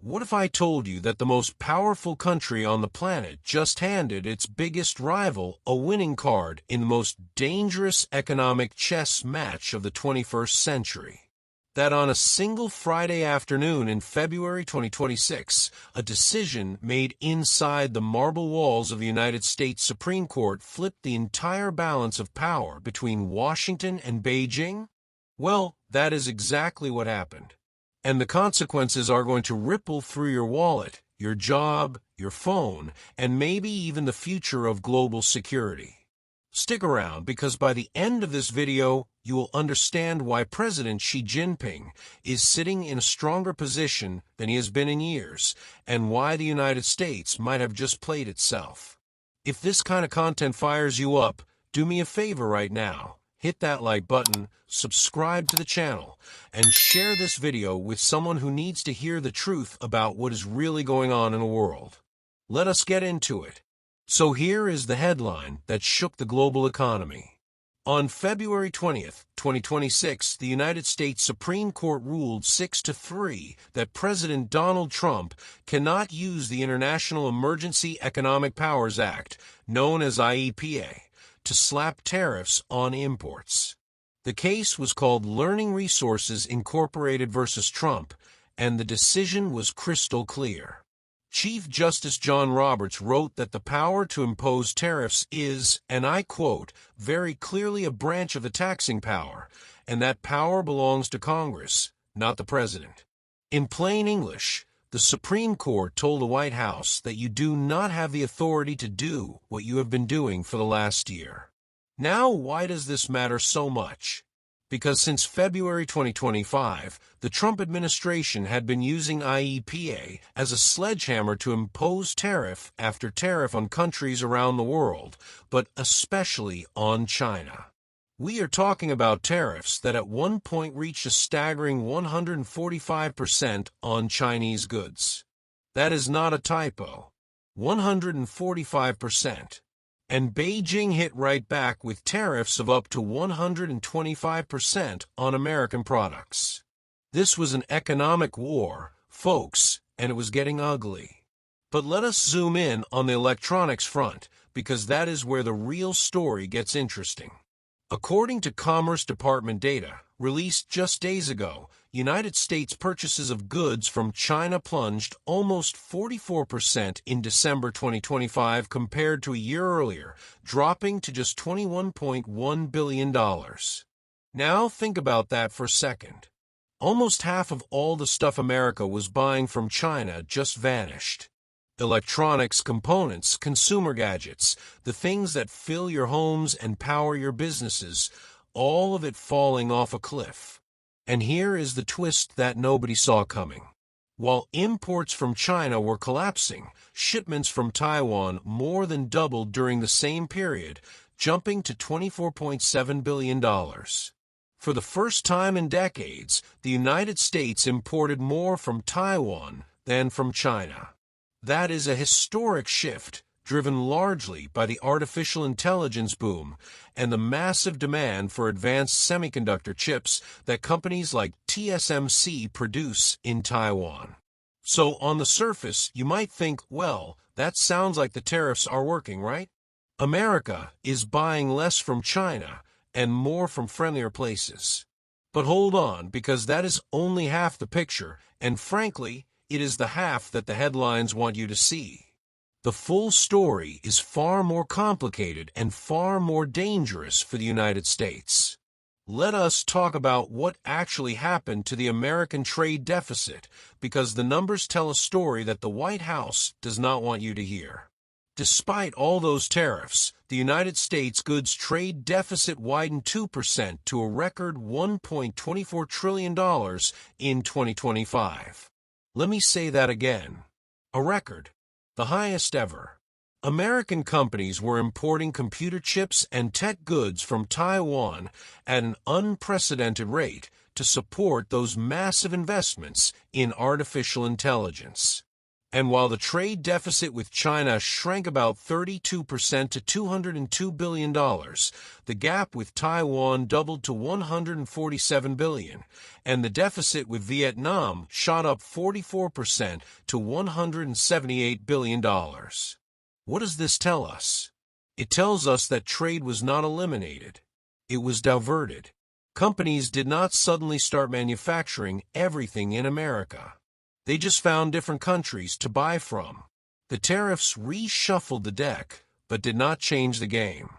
What if I told you that the most powerful country on the planet just handed its biggest rival a winning card in the most dangerous economic chess match of the 21st century? That on a single Friday afternoon in February 2026, a decision made inside the marble walls of the United States Supreme Court flipped the entire balance of power between Washington and Beijing? Well, that is exactly what happened. And the consequences are going to ripple through your wallet, your job, your phone, and maybe even the future of global security. Stick around because by the end of this video, you will understand why President Xi Jinping is sitting in a stronger position than he has been in years, and why the United States might have just played itself. If this kind of content fires you up, do me a favor right now. Hit that like button, subscribe to the channel, and share this video with someone who needs to hear the truth about what is really going on in the world. Let us get into it. So here is the headline that shook the global economy. On February 20th, 2026, the United States Supreme Court ruled 6-3 that President Donald Trump cannot use the International Emergency Economic Powers Act, known as IEEPA, to slap tariffs on imports. The case was called Learning Resources Incorporated versus Trump, and the decision was crystal clear. Chief Justice John Roberts wrote that the power to impose tariffs is, and I quote, very clearly a branch of the taxing power, and that power belongs to Congress, not the President. In plain English, the Supreme Court told the White House that you do not have the authority to do what you have been doing for the last year. Now, why does this matter so much? Because since February 2025, the Trump administration had been using IEEPA as a sledgehammer to impose tariff after tariff on countries around the world, but especially on China. We are talking about tariffs that at one point reached a staggering 145% on Chinese goods. That is not a typo. 145%. And Beijing hit right back with tariffs of up to 125% on American products. This was an economic war, folks, and it was getting ugly. But let us zoom in on the electronics front, because that is where the real story gets interesting. According to Commerce Department data, released just days ago, United States purchases of goods from China plunged almost 44% in December 2025 compared to a year earlier, dropping to just $21.1 billion. Now think about that for a second. Almost half of all the stuff America was buying from China just vanished. Electronics, components, consumer gadgets, the things that fill your homes and power your businesses, all of it falling off a cliff. And here is the twist that nobody saw coming. While imports from China were collapsing, shipments from Taiwan more than doubled during the same period, jumping to $24.7 billion. For the first time in decades, the United States imported more from Taiwan than from China. That is a historic shift, driven largely by the artificial intelligence boom and the massive demand for advanced semiconductor chips that companies like TSMC produce in Taiwan. So on the surface, you might think, well, that sounds like the tariffs are working, right? America is buying less from China and more from friendlier places. But hold on, because that is only half the picture, and frankly, it is the half that the headlines want you to see. The full story is far more complicated and far more dangerous for the United States. Let us talk about what actually happened to the American trade deficit, because the numbers tell a story that the White House does not want you to hear. Despite all those tariffs, the United States goods trade deficit widened 2% to a record $1.24 trillion in 2025. Let me say that again. A record. The highest ever. American companies were importing computer chips and tech goods from Taiwan at an unprecedented rate to support those massive investments in artificial intelligence. And while the trade deficit with China shrank about 32% to $202 billion, the gap with Taiwan doubled to $147 billion, and the deficit with Vietnam shot up 44% to $178 billion. What does this tell us? It tells us that trade was not eliminated. It was diverted. Companies did not suddenly start manufacturing everything in America. They just found different countries to buy from. The tariffs reshuffled the deck, but did not change the game.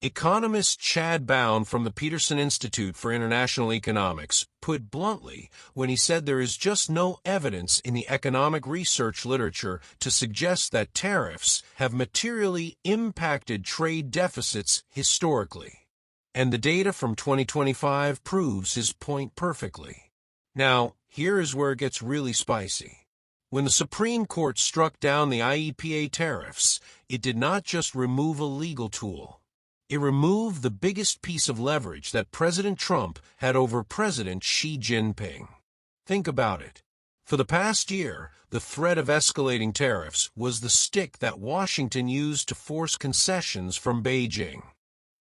Economist Chad Bown from the Peterson Institute for International Economics put bluntly when he said there is just no evidence in the economic research literature to suggest that tariffs have materially impacted trade deficits historically. And the data from 2025 proves his point perfectly. Now, here is where it gets really spicy. When the Supreme Court struck down the IEEPA tariffs, it did not just remove a legal tool. It removed the biggest piece of leverage that President Trump had over President Xi Jinping. Think about it. For the past year, the threat of escalating tariffs was the stick that Washington used to force concessions from Beijing.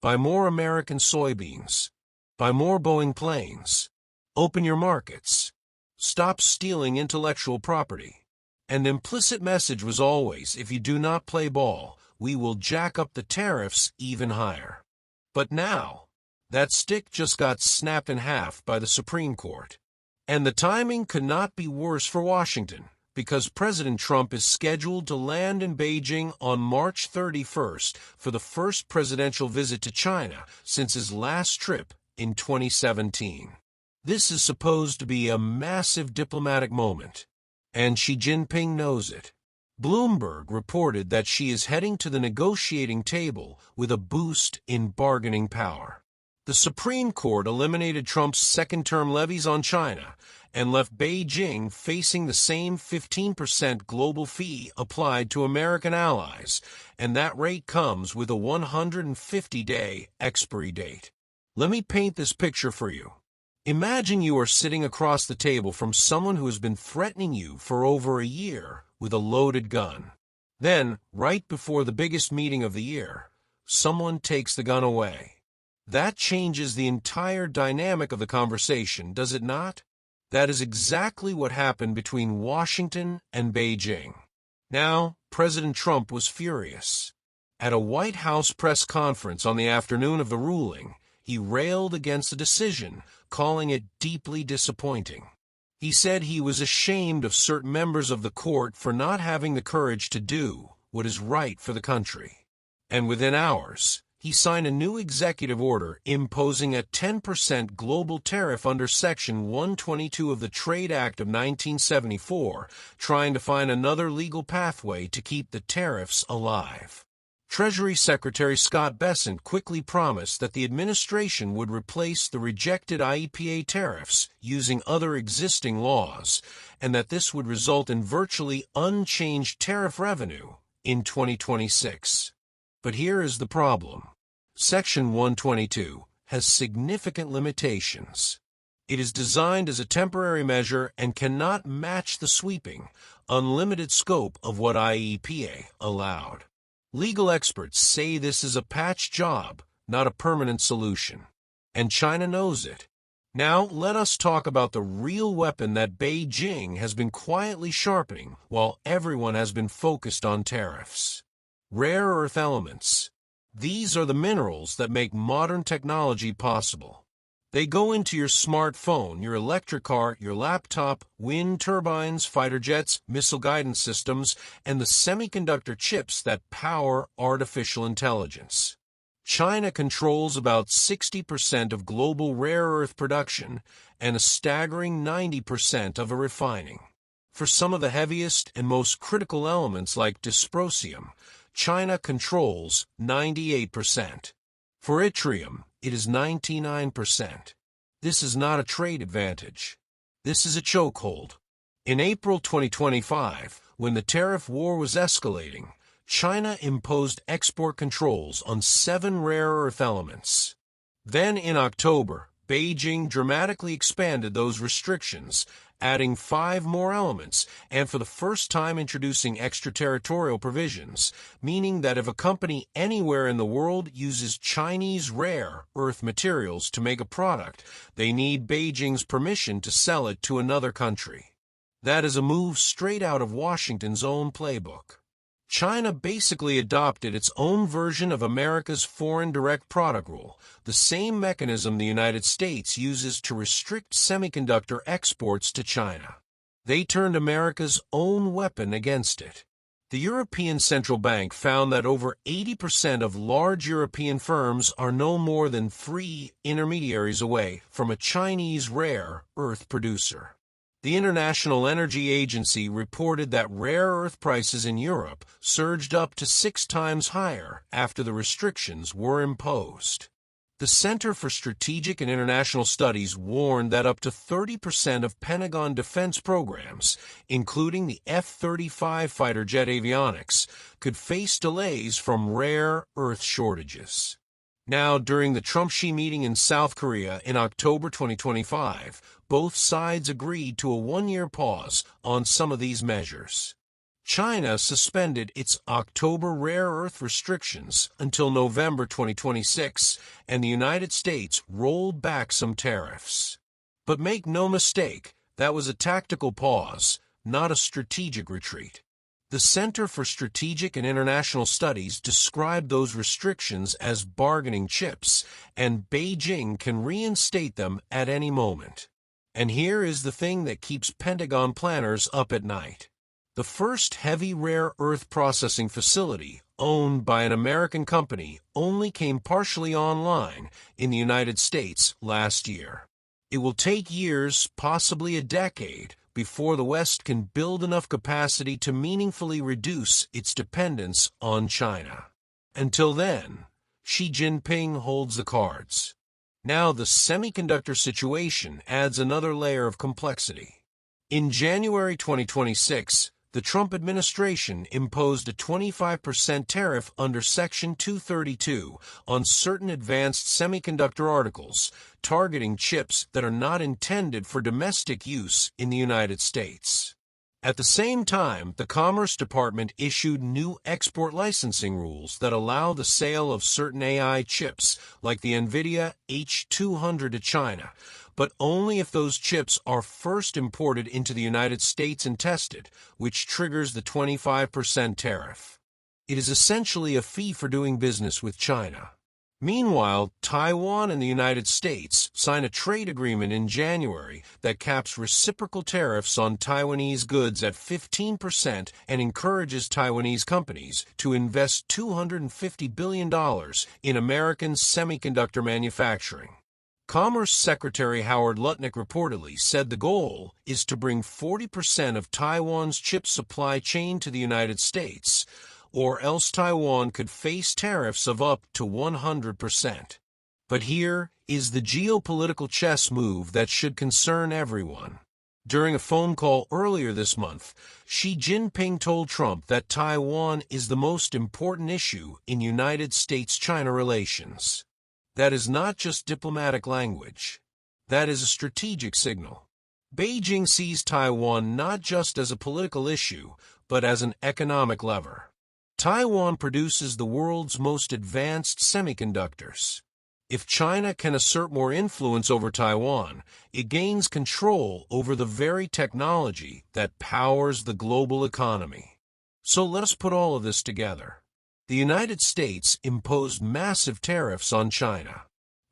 Buy more American soybeans. Buy more Boeing planes. Open your markets. Stop stealing intellectual property. And the implicit message was always, if you do not play ball, we will jack up the tariffs even higher. But now, that stick just got snapped in half by the Supreme Court. And the timing could not be worse for Washington, because President Trump is scheduled to land in Beijing on March 31st for the first presidential visit to China since his last trip in 2017. This is supposed to be a massive diplomatic moment, and Xi Jinping knows it. Bloomberg reported that Xi is heading to the negotiating table with a boost in bargaining power. The Supreme Court eliminated Trump's second-term levies on China and left Beijing facing the same 15% global fee applied to American allies, and that rate comes with a 150-day expiry date. Let me paint this picture for you. Imagine you are sitting across the table from someone who has been threatening you for over a year with a loaded gun. Then, right before the biggest meeting of the year, someone takes the gun away. That changes the entire dynamic of the conversation, does it not? That is exactly what happened between Washington and Beijing. Now, President Trump was furious. At a White House press conference on the afternoon of the ruling, he railed against the decision, calling it deeply disappointing. He said he was ashamed of certain members of the court for not having the courage to do what is right for the country. And within hours, he signed a new executive order imposing a 10% global tariff under Section 122 of the Trade Act of 1974, trying to find another legal pathway to keep the tariffs alive. Treasury Secretary Scott Bessent quickly promised that the administration would replace the rejected IEEPA tariffs using other existing laws, and that this would result in virtually unchanged tariff revenue in 2026. But here is the problem. Section 122 has significant limitations. It is designed as a temporary measure and cannot match the sweeping, unlimited scope of what IEEPA allowed. Legal experts say this is a patch job, not a permanent solution. And China knows it. Now, let us talk about the real weapon that Beijing has been quietly sharpening while everyone has been focused on tariffs. Rare earth elements. These are the minerals that make modern technology possible. They go into your smartphone, your electric car, your laptop, wind turbines, fighter jets, missile guidance systems, and the semiconductor chips that power artificial intelligence. China controls about 60% of global rare earth production and a staggering 90% of a refining. For some of the heaviest and most critical elements like dysprosium, China controls 98%. For yttrium, it is 99%. This is not a trade advantage. This is a chokehold. In April 2025, when the tariff war was escalating, China imposed export controls on 7 rare earth elements. Then in October, Beijing dramatically expanded those restrictions, adding 5 more elements, and for the first time introducing extraterritorial provisions, meaning that if a company anywhere in the world uses Chinese rare earth materials to make a product, they need Beijing's permission to sell it to another country. That is a move straight out of Washington's own playbook. China basically adopted its own version of America's foreign direct product rule, the same mechanism the United States uses to restrict semiconductor exports to China. They turned America's own weapon against it. The European Central Bank found that over 80% of large European firms are no more than 3 intermediaries away from a Chinese rare earth producer. The International Energy Agency reported that rare earth prices in Europe surged up to 6 times higher after the restrictions were imposed. The Center for Strategic and International Studies warned that up to 30% of Pentagon defense programs, including the F-35 fighter jet avionics, could face delays from rare earth shortages. Now, during the Trump-Xi meeting in South Korea in October 2025, both sides agreed to a 1-year pause on some of these measures. China suspended its October rare earth restrictions until November 2026, and the United States rolled back some tariffs. But make no mistake, that was a tactical pause, not a strategic retreat. The Center for Strategic and International Studies described those restrictions as bargaining chips, and Beijing can reinstate them at any moment. And here is the thing that keeps Pentagon planners up at night. The first heavy rare earth processing facility, owned by an American company, only came partially online in the United States last year. It will take years, possibly a decade, before the West can build enough capacity to meaningfully reduce its dependence on China. Until then, Xi Jinping holds the cards. Now the semiconductor situation adds another layer of complexity. In January 2026, the Trump administration imposed a 25% tariff under Section 232 on certain advanced semiconductor articles, targeting chips that are not intended for domestic use in the United States. At the same time, the Commerce Department issued new export licensing rules that allow the sale of certain AI chips, like the NVIDIA H200 to China, but only if those chips are first imported into the United States and tested, which triggers the 25% tariff. It is essentially a fee for doing business with China. Meanwhile, Taiwan and the United States signed a trade agreement in January that caps reciprocal tariffs on Taiwanese goods at 15% and encourages Taiwanese companies to invest $250 billion in American semiconductor manufacturing. Commerce Secretary Howard Lutnick reportedly said the goal is to bring 40% of Taiwan's chip supply chain to the United States, or else Taiwan could face tariffs of up to 100%. But here is the geopolitical chess move that should concern everyone. During a phone call earlier this month, Xi Jinping told Trump that Taiwan is the most important issue in United States-China relations. That is not just diplomatic language. That is a strategic signal. Beijing sees Taiwan not just as a political issue, but as an economic lever. Taiwan produces the world's most advanced semiconductors. If China can assert more influence over Taiwan, it gains control over the very technology that powers the global economy. So let us put all of this together. The United States imposed massive tariffs on China.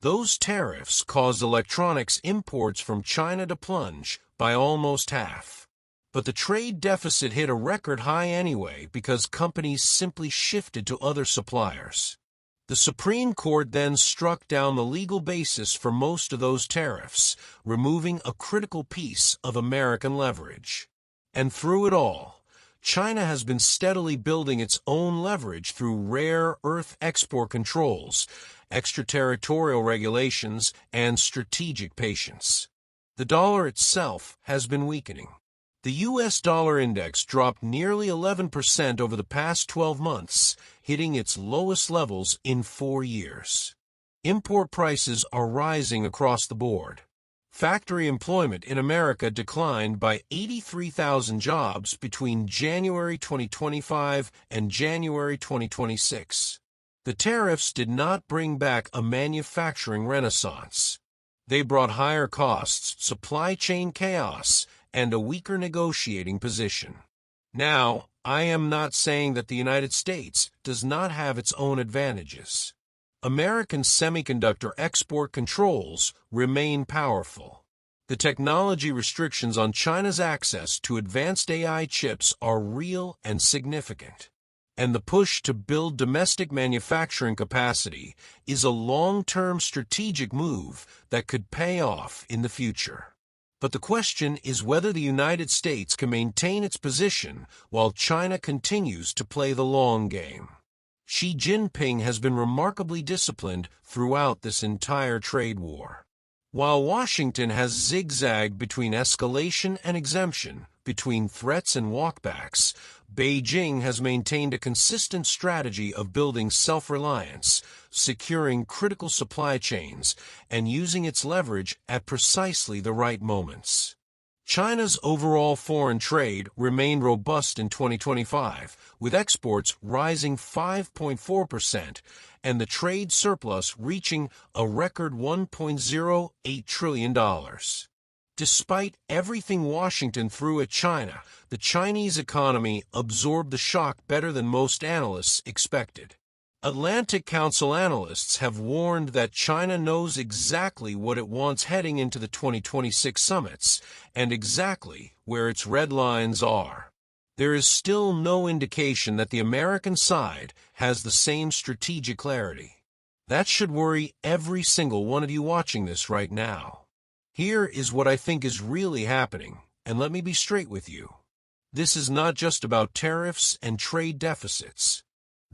Those tariffs caused electronics imports from China to plunge by almost half. But the trade deficit hit a record high anyway because companies simply shifted to other suppliers. The Supreme Court then struck down the legal basis for most of those tariffs, removing a critical piece of American leverage. And through it all, China has been steadily building its own leverage through rare earth export controls, extraterritorial regulations, and strategic patience. The dollar itself has been weakening. The U.S. dollar index dropped nearly 11% over the past 12 months, hitting its lowest levels in 4 years. Import prices are rising across the board. Factory employment in America declined by 83,000 jobs between January 2025 and January 2026. The tariffs did not bring back a manufacturing renaissance. They brought higher costs, supply chain chaos, and a weaker negotiating position. Now, I am not saying that the United States does not have its own advantages. American semiconductor export controls remain powerful. The technology restrictions on China's access to advanced AI chips are real and significant. And the push to build domestic manufacturing capacity is a long-term strategic move that could pay off in the future. But the question is whether the United States can maintain its position while China continues to play the long game. Xi Jinping has been remarkably disciplined throughout this entire trade war. While Washington has zigzagged between escalation and exemption, between threats and walkbacks, Beijing has maintained a consistent strategy of building self-reliance, securing critical supply chains, and using its leverage at precisely the right moments. China's overall foreign trade remained robust in 2025, with exports rising 5.4% and the trade surplus reaching a record $1.08 trillion. Despite everything Washington threw at China, the Chinese economy absorbed the shock better than most analysts expected. Atlantic Council analysts have warned that China knows exactly what it wants heading into the 2026 summits and exactly where its red lines are. There is still no indication that the American side has the same strategic clarity. That should worry every single one of you watching this right now. Here is what I think is really happening, and let me be straight with you. This is not just about tariffs and trade deficits.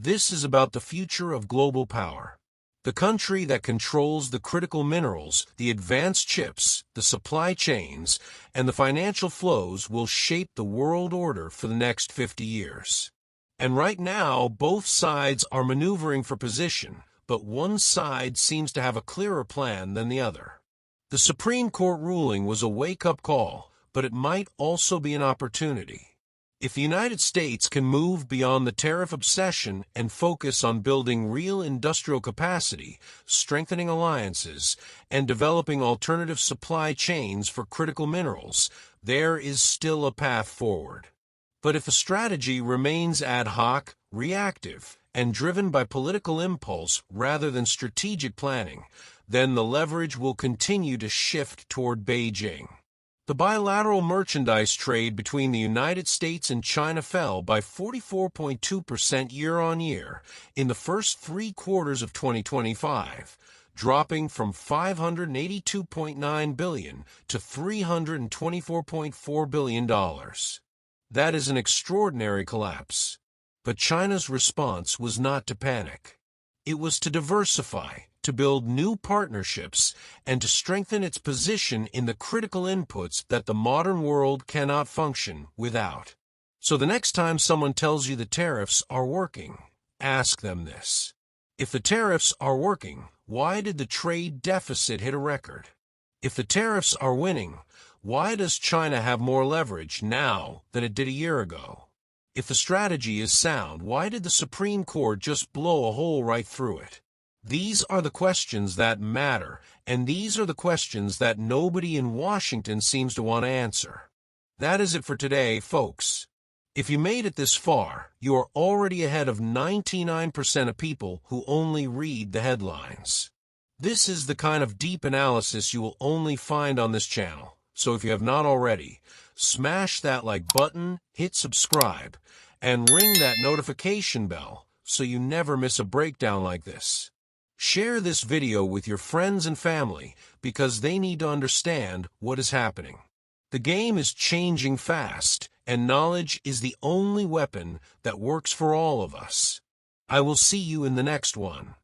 This is about the future of global power. The country that controls the critical minerals, the advanced chips, the supply chains, and the financial flows will shape the world order for the next 50 years. And right now, both sides are maneuvering for position, but one side seems to have a clearer plan than the other. The Supreme Court ruling was a wake-up call, but it might also be an opportunity. If the United States can move beyond the tariff obsession and focus on building real industrial capacity, strengthening alliances, and developing alternative supply chains for critical minerals, there is still a path forward. But if the strategy remains ad hoc, reactive, and driven by political impulse rather than strategic planning, then the leverage will continue to shift toward Beijing. The bilateral merchandise trade between the United States and China fell by 44.2% year-on-year in the first 3 quarters of 2025, dropping from $582.9 billion to $324.4 billion. That is an extraordinary collapse. But China's response was not to panic. It was to diversify, to build new partnerships, and to strengthen its position in the critical inputs that the modern world cannot function without. So the next time someone tells you the tariffs are working, ask them this. If the tariffs are working, why did the trade deficit hit a record? If the tariffs are winning, why does China have more leverage now than it did a year ago? If the strategy is sound, why did the Supreme Court just blow a hole right through it? These are the questions that matter, and these are the questions that nobody in Washington seems to want to answer. That is it for today, folks. If you made it this far, you are already ahead of 99% of people who only read the headlines. This is the kind of deep analysis you will only find on this channel, so if you have not already, smash that like button, hit subscribe, and ring that notification bell so you never miss a breakdown like this. Share this video with your friends and family because they need to understand what is happening. The game is changing fast, and knowledge is the only weapon that works for all of us. I will see you in the next one.